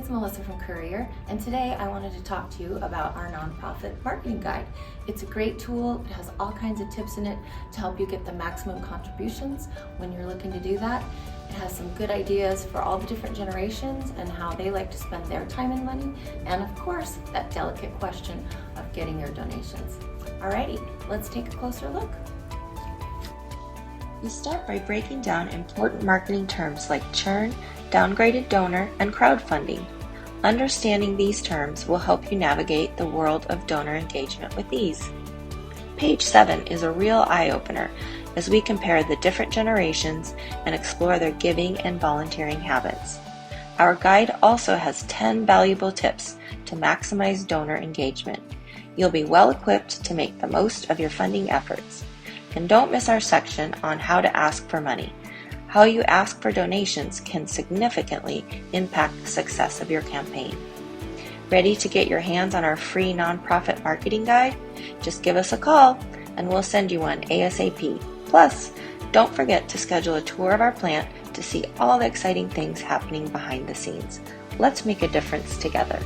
it's Melissa from Courier, and today I wanted to talk to you about our nonprofit marketing guide. It's a great tool. It has all kinds of tips in it to help you get the maximum contributions when you're looking to do that. It has some good ideas for all the different generations and how they like to spend their time and money, and of course, that delicate question of getting your donations. Alrighty, let's take a closer look. We start by breaking down important marketing terms like churn, downgraded donor, and crowdfunding. Understanding these terms will help you navigate the world of donor engagement with ease. Page 7 is a real eye-opener as we compare the different generations and explore their giving and volunteering habits. Our guide also has 10 valuable tips to maximize donor engagement. You'll be well equipped to make the most of your funding efforts. And don't miss our section on how to ask for money. How you ask for donations can significantly impact the success of your campaign. Ready to get your hands on our free nonprofit marketing guide? Just give us a call and we'll send you one ASAP. Plus, don't forget to schedule a tour of our plant to see all the exciting things happening behind the scenes. Let's make a difference together.